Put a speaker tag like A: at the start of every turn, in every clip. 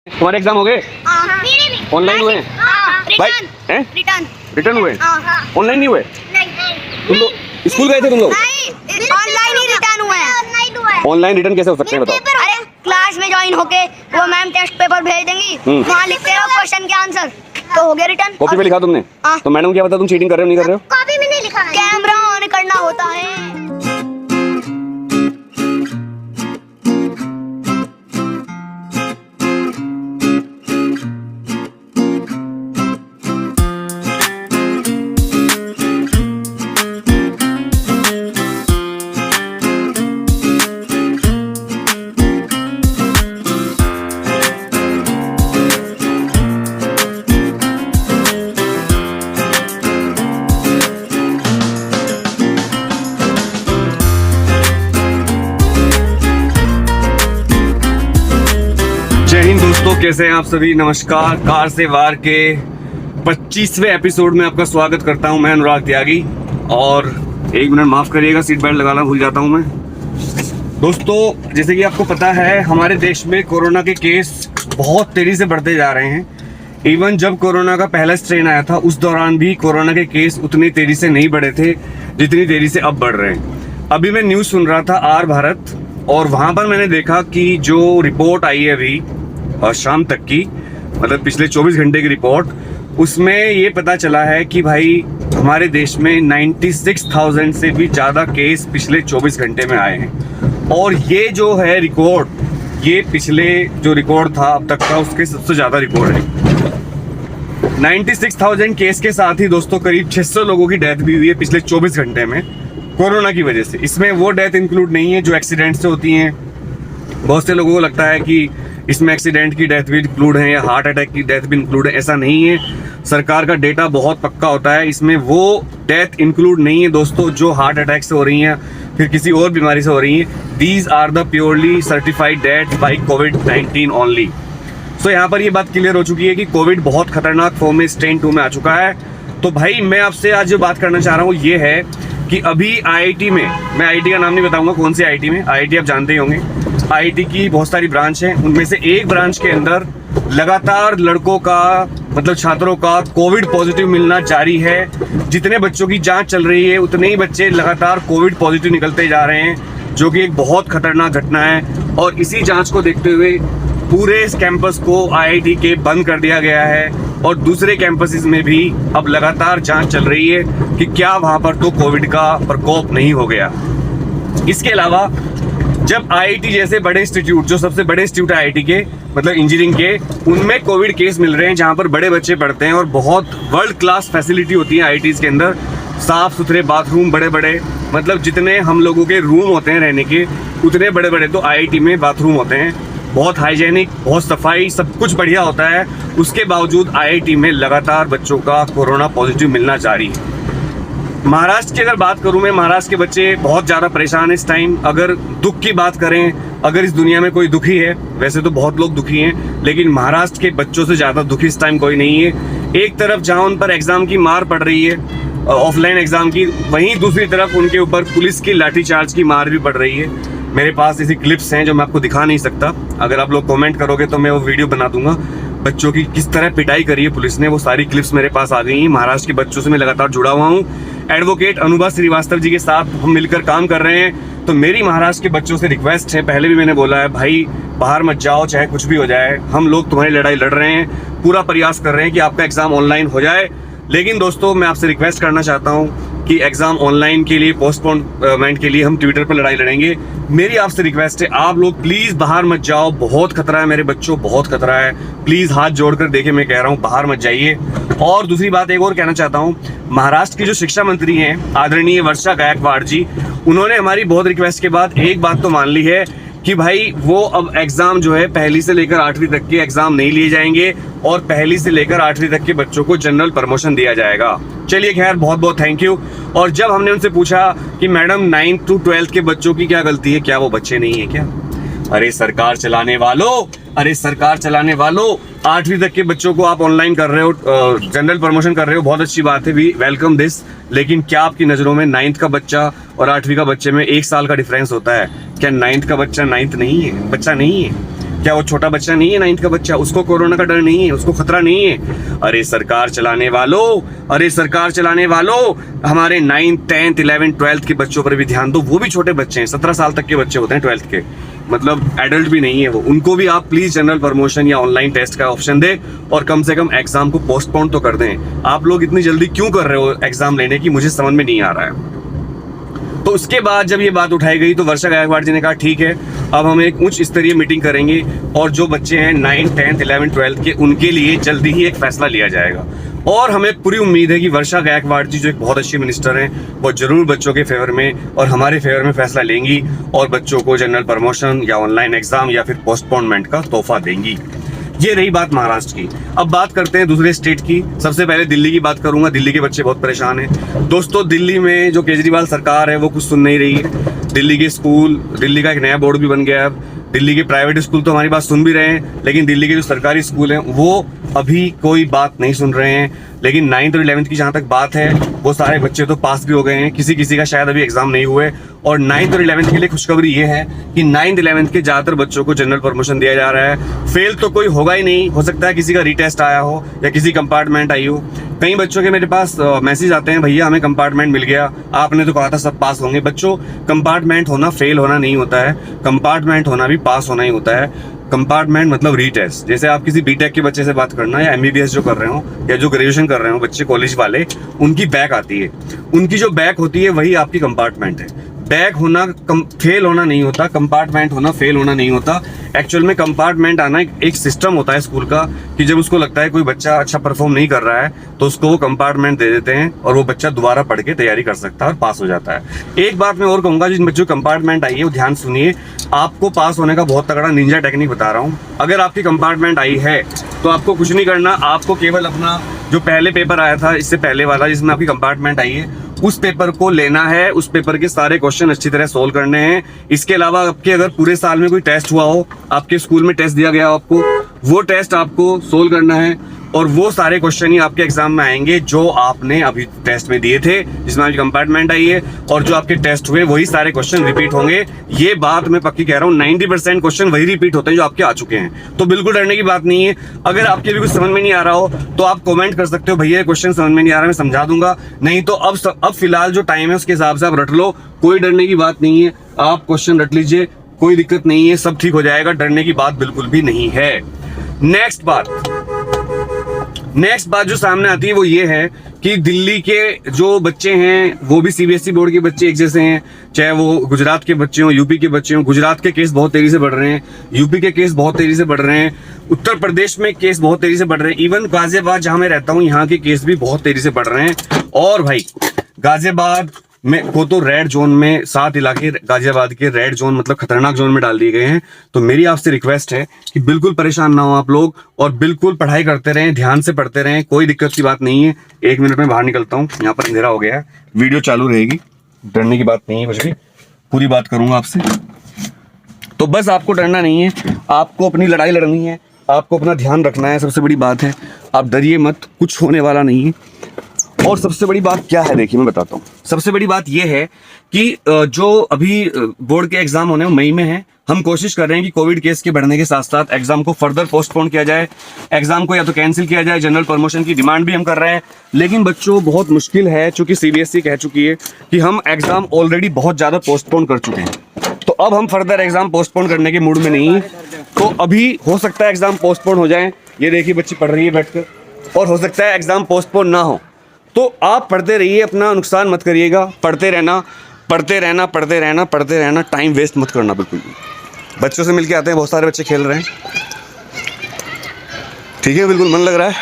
A: तुम्हारे एग्जाम हो गए? ऑनलाइन हुए? भाई रिटर्न हुए? ऑनलाइन नहीं हुए? तुम लोग स्कूल गए थे तुम लोग?
B: ऑनलाइन ही रिटर्न हुए हैं।
A: ऑनलाइन रिटर्न कैसे हो सकते हैं बताओ?
B: अरे क्लास में ज्वाइन होके वो मैम टेस्ट पेपर भेज देंगी, वहाँ लिखते रहो क्वेश्चन के आंसर, तो हो गया रिटर्न।
A: कॉपी पे लिखा तुमने? तो मैडम क्या पता तुम चीटिंग कर रहे हो नहीं कर रहे हो?
B: कॉपी में नहीं लिखा है। कैमरा ऑन करना होता है।
A: जय हिंद दोस्तों, कैसे हैं आप सभी? नमस्कार। कार से वार के 25वें एपिसोड में आपका स्वागत करता हूं मैं, अनुराग त्यागी। और एक मिनट माफ करिएगा, सीट बेल्ट लगाना भूल जाता हूं मैं। दोस्तों, जैसे कि आपको पता है, हमारे देश में कोरोना के केस बहुत तेजी से बढ़ते जा रहे हैं। इवन जब कोरोना का पहला स्ट्रेन आया था, उस दौरान भी कोरोना के केस उतनी तेजी से नहीं बढ़े थे जितनी तेजी से अब बढ़ रहे हैं। अभी मैं न्यूज़ सुन रहा था आर भारत, और वहां पर मैंने देखा कि जो रिपोर्ट आई है अभी शाम तक की, मतलब पिछले 24 घंटे की रिपोर्ट, उसमें ये पता चला है कि भाई हमारे देश में 96,000 से भी ज़्यादा केस पिछले 24 घंटे में आए हैं। और ये जो है रिकॉर्ड, ये पिछले जो रिकॉर्ड था अब तक का, उसके सबसे ज़्यादा रिकॉर्ड है। 96,000 केस के साथ ही दोस्तों करीब 600 लोगों की डेथ भी हुई है पिछले 24 घंटे में कोरोना की वजह से। इसमें वो डेथ इंक्लूड नहीं है जो एक्सीडेंट से होती हैं। बहुत से लोगों को लगता है कि इसमें एक्सीडेंट की डेथ भी इंक्लूड है या हार्ट अटैक की डेथ भी इंक्लूड है। ऐसा नहीं है। सरकार का डेटा बहुत पक्का होता है, इसमें वो डेथ इंक्लूड नहीं है दोस्तों जो हार्ट अटैक से हो रही हैं, फिर किसी और बीमारी से हो रही हैं। These are the purely certified death by कोविड-19 ओनली। सो यहाँ पर ये बात क्लियर हो चुकी है कि कोविड बहुत खतरनाक फॉर्म में स्ट्रेन 2 में आ चुका है। तो भाई मैं आपसे आज जो बात करना चाह रहा हूँ ये है कि अभी आईआईटी में, मैं आईआईटी का नाम नहीं बताऊंगा कौन सी आईआईटी में, आईआईटी आप जानते ही होंगे। आईआईटी की बहुत सारी ब्रांच हैं, उनमें से एक ब्रांच के अंदर लगातार लड़कों का, मतलब छात्रों का कोविड पॉजिटिव मिलना जारी है। जितने बच्चों की जांच चल रही है उतने ही बच्चे लगातार कोविड पॉजिटिव निकलते जा रहे हैं, जो कि एक बहुत खतरनाक घटना है। और इसी जांच को देखते हुए पूरे इस कैंपस को आईआईटी के बंद कर दिया गया है, और दूसरे कैंपसेस में भी अब लगातार जांच चल रही है कि क्या वहां पर तो कोविड का प्रकोप नहीं हो गया। इसके अलावा जब आईआईटी जैसे बड़े इंस्टीट्यूट, जो सबसे बड़े इंस्टीट्यूट है आईआईटी के, मतलब इंजीनियरिंग के, उनमें कोविड केस मिल रहे हैं जहां पर बड़े बच्चे पढ़ते हैं और बहुत वर्ल्ड क्लास फैसिलिटी होती है आईआईटीज के अंदर, साफ सुथरे बाथरूम बड़े बड़े, मतलब जितने हम लोगों के रूम होते हैं रहने के उतने बड़े बड़े तो आईआईटी में बाथरूम होते हैं। बहुत हाइजेनिक, बहुत सफाई, सब कुछ बढ़िया होता है। उसके बावजूद आईआईटी में लगातार बच्चों का कोरोना पॉजिटिव मिलना जारी है। महाराष्ट्र की अगर बात करूं मैं, महाराष्ट्र के बच्चे बहुत ज़्यादा परेशान हैं इस टाइम। अगर दुख की बात करें, अगर इस दुनिया में कोई दुखी है, वैसे तो बहुत लोग दुखी हैं, लेकिन महाराष्ट्र के बच्चों से ज़्यादा दुखी इस टाइम कोई नहीं है। एक तरफ जहां उन पर एग्ज़ाम की मार पड़ रही है, ऑफलाइन एग्ज़ाम की, वहीं दूसरी तरफ उनके ऊपर पुलिस की लाठीचार्ज की मार भी पड़ रही है। मेरे पास ऐसी क्लिप्स हैं जो मैं आपको दिखा नहीं सकता। अगर आप लोग कमेंट करोगे तो मैं वो वीडियो बना दूंगा। बच्चों की किस तरह पिटाई करी है पुलिस ने, वो सारी क्लिप्स मेरे पास आ गई हैं। महाराष्ट्र के बच्चों से मैं लगातार जुड़ा हुआ हूँ। एडवोकेट अनुभा श्रीवास्तव जी के साथ हम मिलकर काम कर रहे हैं। तो मेरी महाराष्ट्र के बच्चों से रिक्वेस्ट है, पहले भी मैंने बोला है, भाई बाहर मत जाओ, चाहे कुछ भी हो जाए, हम लोग तुम्हारी लड़ाई लड़ रहे हैं, पूरा प्रयास कर रहे हैं कि आपका एग्जाम ऑनलाइन हो जाए। लेकिन दोस्तों, मैं आपसे रिक्वेस्ट करना चाहता हूँ कि एग्जाम ऑनलाइन के लिए, पोस्टपोनमेंट के लिए हम ट्विटर पर लड़ाई लड़ेंगे। मेरी आपसे रिक्वेस्ट है, आप लोग प्लीज बाहर मत जाओ, बहुत खतरा है मेरे बच्चों, बहुत खतरा है। प्लीज हाथ जोड़कर देखिए, मैं कह रहा हूँ बाहर मत जाइए। और दूसरी बात एक और कहना चाहता हूँ, महाराष्ट्र की जो शिक्षा मंत्री हैं आदरणीय वर्षा गायकवाड़ जी, उन्होंने हमारी बहुत रिक्वेस्ट के बाद एक बात तो मान ली है कि भाई वो अब एग्जाम जो है पहली से लेकर 8वीं तक के एग्जाम नहीं लिए जाएंगे, और पहली से लेकर 8वीं तक के बच्चों को जनरल प्रमोशन दिया जाएगा। चलिए खैर, बहुत बहुत थैंक यू। और जब हमने उनसे पूछा कि मैडम 9th to 12th के बच्चों की क्या गलती है, क्या वो बच्चे नहीं है क्या? अरे सरकार चलाने वालों, अरे सरकार चलाने वालों, 8वीं तक के बच्चों को आप ऑनलाइन कर रहे हो, जनरल प्रमोशन कर रहे हो, बहुत अच्छी बात है, वी वेलकम दिस। लेकिन क्या आपकी नज़रों में 9th का बच्चा और 8वीं का बच्चे में 1 साल का डिफरेंस होता है? क्या 9th का बच्चा 9th नहीं है, बच्चा नहीं है? क्या वो छोटा बच्चा नहीं है, 9th का बच्चा? उसको कोरोना का डर नहीं है, उसको खतरा नहीं है? अरे सरकार चलाने वालों, अरे सरकार चलाने वालों, हमारे 9th 10th 11th 12th के बच्चों पर भी ध्यान दो। वो भी छोटे बच्चे हैं, 17 साल तक के बच्चे होते हैं 12th के, मतलब एडल्ट भी नहीं है वो। उनको भी आप प्लीज जनरल प्रमोशन या ऑनलाइन टेस्ट का ऑप्शन दे और कम से कम एग्जाम को पोस्टपोन तो कर दें। आप लोग इतनी जल्दी क्यों कर रहे हो एग्जाम लेने की, मुझे समझ में नहीं आ रहा है। तो उसके बाद जब ये बात उठाई गई तो वर्षा गायकवाड़ जी ने कहा ठीक है, अब हम एक उच्च स्तरीय मीटिंग करेंगे और जो बच्चे हैं 9th 10th 11th 12th के, उनके लिए जल्दी ही एक फैसला लिया जाएगा। और हमें पूरी उम्मीद है कि वर्षा गायकवाड़ जी जो एक बहुत अच्छी मिनिस्टर हैं, वो जरूर बच्चों के फेवर में और हमारे फेवर में फैसला लेंगी और बच्चों को जनरल प्रमोशन या ऑनलाइन एग्जाम या फिर पोस्टपोनमेंट का तोहफा देंगी। ये रही बात महाराष्ट्र की। अब बात करते हैं दूसरे स्टेट की। सबसे पहले दिल्ली की बात करूंगा। दिल्ली के बच्चे बहुत परेशान हैं दोस्तों। दिल्ली में जो केजरीवाल सरकार है वो कुछ सुन नहीं रही है। दिल्ली के स्कूल, दिल्ली का एक नया बोर्ड भी बन गया है अब। दिल्ली के प्राइवेट स्कूल तो हमारी बात सुन भी रहे हैं, लेकिन दिल्ली के जो सरकारी स्कूल हैं वो अभी कोई बात नहीं सुन रहे हैं। लेकिन 9th और 11th की जहाँ तक बात है, वो सारे बच्चे तो पास भी हो गए हैं, किसी किसी का शायद अभी एग्जाम नहीं हुए। और 9th और 11th के लिए खुशखबरी ये है कि 9th 11th के ज़्यादातर बच्चों को जनरल प्रमोशन दिया जा रहा है। फेल तो कोई होगा ही नहीं, हो सकता है किसी का रीटेस्ट आया हो या किसी कंपार्टमेंट आई हो। कई बच्चों के मेरे पास मैसेज आते हैं, भैया हमें कंपार्टमेंट मिल गया, आपने तो कहा था सब पास होंगे। बच्चों, कंपार्टमेंट होना फेल होना नहीं होता है, कंपार्टमेंट होना भी पास होना ही होता है। कंपार्टमेंट मतलब रीटेस्ट। जैसे आप किसी बीटेक के बच्चे से बात करना या एमबीबीएस जो कर रहे हो या जो ग्रेजुएशन कर रहे हो बच्चे कॉलेज वाले, उनकी बैक आती है, उनकी जो बैक होती है वही आपकी कंपार्टमेंट है। बैक होना फेल होना नहीं होता, कंपार्टमेंट होना फेल होना नहीं होता। एक्चुअल में कंपार्टमेंट आना एक सिस्टम होता है स्कूल का कि जब उसको लगता है कोई बच्चा अच्छा परफॉर्म नहीं कर रहा है तो उसको वो कंपार्टमेंट दे देते हैं और वो बच्चा दोबारा पढ़ के तैयारी कर सकता है और पास हो जाता है। एक बात मैं और कहूंगा, जिन बच्चों कंपार्टमेंट आई है वो ध्यान सुनिए, आपको पास होने का बहुत तगड़ा निंजा टेक्निक बता रहा हूँ। अगर आपकी कंपार्टमेंट आई है तो आपको कुछ नहीं करना, आपको केवल अपना जो पहले पेपर आया था इससे पहले वाला जिसमें आपकी कंपार्टमेंट आई है, उस पेपर को लेना है, उस पेपर के सारे क्वेश्चन अच्छी तरह सोल्व करने हैं। इसके अलावा आपके अगर पूरे साल में कोई टेस्ट हुआ हो, आपके स्कूल में टेस्ट दिया गया हो आपको, वो टेस्ट आपको सोल्व करना है और वो सारे क्वेश्चन ही आपके एग्जाम में आएंगे जो आपने अभी टेस्ट में दिए थे जिसमें आपकी कंपार्टमेंट आई है, और जो आपके टेस्ट हुए वही सारे क्वेश्चन रिपीट होंगे। ये बात मैं पक्की कह रहा हूँ, 90% क्वेश्चन वही रिपीट होते हैं जो आपके आ चुके हैं। तो बिल्कुल डरने की बात नहीं है। अगर आपके भी कुछ समझ में नहीं आ रहा हो तो आप कमेंट कर सकते हो, भैया क्वेश्चन समझ में नहीं आ रहा, मैं समझा दूंगा। नहीं तो अब फिलहाल जो टाइम है उसके हिसाब से आप रट लो, कोई डरने की बात नहीं है। आप क्वेश्चन रट लीजिए, कोई दिक्कत नहीं है, सब ठीक हो जाएगा, डरने की बात बिल्कुल भी नहीं है। नेक्स्ट बात जो सामने आती है वो ये है कि दिल्ली के जो बच्चे हैं वो भी सीबीएसई बोर्ड के बच्चे एक जैसे हैं, चाहे वो गुजरात के बच्चे हों, यूपी के बच्चे हों। गुजरात के केस बहुत तेजी से बढ़ रहे हैं, यूपी के केस बहुत तेजी से बढ़ रहे हैं, उत्तर प्रदेश में केस बहुत तेजी से बढ़ रहे हैं। इवन गाजियाबाद जहां मैं रहता हूं यहाँ के केस भी बहुत तेजी से बढ़ रहे हैं। और भाई गाजियाबाद में को तो रेड जोन में, 7 इलाके गाजियाबाद के रेड जोन मतलब खतरनाक जोन में डाल दिए गए हैं। तो मेरी आपसे रिक्वेस्ट है कि बिल्कुल परेशान ना हो आप लोग और बिल्कुल पढ़ाई करते रहें, ध्यान से पढ़ते रहें, कोई दिक्कत की बात नहीं है। 1 मिनट में बाहर निकलता हूँ, यहाँ पर अंधेरा हो गया है, वीडियो चालू रहेगी, डरने की बात नहीं है, कुछ भी पूरी बात करूंगा आपसे। तो बस आपको डरना नहीं है, आपको अपनी लड़ाई लड़नी है, आपको अपना ध्यान रखना है, सबसे बड़ी बात है। आप डरिए मत, कुछ होने वाला नहीं है। और सबसे बड़ी बात क्या है, देखिए मैं बताता हूँ। सबसे बड़ी बात यह है कि जो अभी बोर्ड के एग्जाम होने मई में है, हम कोशिश कर रहे हैं कि कोविड केस के बढ़ने के साथ साथ एग्जाम को फर्दर पोस्टपोन किया जाए, एग्जाम को या तो कैंसिल किया जाए। जनरल प्रमोशन की डिमांड भी हम कर रहे हैं, लेकिन बच्चों बहुत मुश्किल है, चूंकि सीबीएसई कह चुकी है कि हम एग्जाम ऑलरेडी बहुत ज्यादा पोस्टपोन कर चुके हैं। तो अब हम फर्दर एग्जाम पोस्टपोन करने के मूड में नहीं है। तो अभी हो सकता है एग्जाम पोस्टपोन हो जाए, ये देखिए बच्ची पढ़ रही है बैठकर, और हो सकता है एग्जाम पोस्टपोन ना हो। तो आप पढ़ते रहिए, अपना नुकसान मत करिएगा, पढ़ते रहना, पढ़ते रहना, पढ़ते रहना, पढ़ते रहना, टाइम वेस्ट मत करना बिल्कुल भी। बच्चों से मिलके आते हैं, बहुत सारे बच्चे खेल रहे हैं, ठीक है, बिल्कुल मन लग रहा है,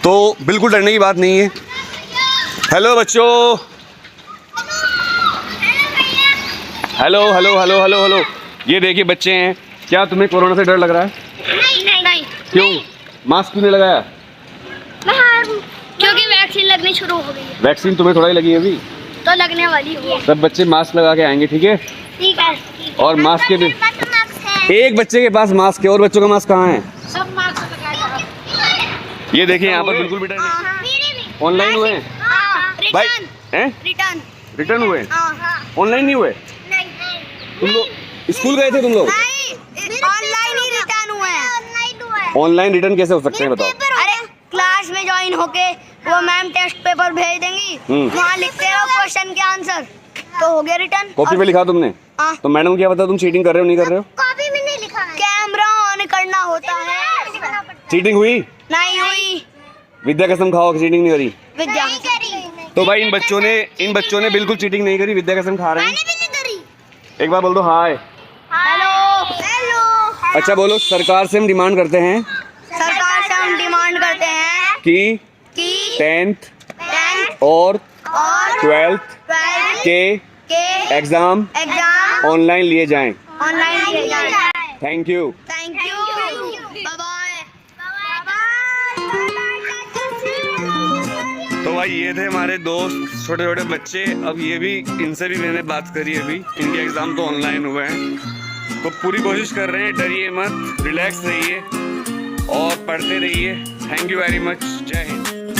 A: तो बिल्कुल डरने की बात नहीं है। हेलो बच्चों, hello hello hello hello hello, ये देखिए बच्चे हैं। क्या तुम्हें कोरोना से डर लग रहा है?
B: नहीं।
A: क्यों? मास्क क्यों नहीं लगाया?
B: क्योंकि वैक्सीन लगनी शुरू हो गई है।
A: वैक्सीन तुम्हें थोड़ा ही लगी है अभी,
B: तो लगने वाली है।
A: सब बच्चे मास्क लगा के आएंगे, ठीक है?
B: ठीक है।
A: और मास्क के भी एक बच्चे के पास मास्क है, और बच्चों का मास्क कहाँ है?
B: सब मास्क लगाए।
A: ये देखिए यहाँ पर बिल्कुल भी डर नहीं। ऑनलाइन हुए भाई? हैं? रिटर्न हुए? ऑनलाइन नहीं हुए? तुम लोग स्कूल गए थे? तुम लोग
B: ऑनलाइन ही
A: ऑनलाइन रिटर्न कैसे हो सकते हैं बताओ?
B: अरे क्लास में ज्वाइन होके वो मैम टेस्ट पेपर भेज देंगी, वहाँ लिखते रहो क्वेश्चन के आंसर, तो हो गया रिटर्न।
A: कॉपी पे लिखा तुमने?
B: हाँ।
A: तो मैडम को क्या पता तुम चीटिंग कर रहे हो नहीं कर रहे हो?
B: कॉपी में नहीं लिखा है। कैमरा ऑन करना होता है।
A: चीटिंग हुई?
B: नहीं हुई।
A: विद्या कसम खाओ कि चीटिंग नहीं करी।
B: विद्या
A: तो भाई इन बच्चों ने बिल्कुल चीटिंग नहीं करी, विद्या कसम खा रहे हैं।
B: भी नहीं करी।
A: एक बार बोल दो हाय।
B: Hello hello.
A: अच्छा बोलो, सरकार से हम डिमांड करते हैं
B: सरकार से हम डिमांड करते हैं
A: कि
B: कि
A: 10th
B: 10th
A: और
B: और
A: 12th
B: 12th
A: के एग्जाम
B: एग्जाम
A: ऑनलाइन लिए जाएं।
B: ऑनलाइन लिए जाए।
A: Thank you.
B: Thank you. Bye bye.
A: तो भाई ये थे हमारे दोस्त छोटे छोटे बच्चे। अब ये भी, इनसे भी मैंने बात करी अभी, इनके एग्जाम तो ऑनलाइन हुए हैं, तो पूरी कोशिश कर रहे हैं, डरिए मत, रिलैक्स रहिए और पढ़ते रहिए। Thank you very much. जय हिंद।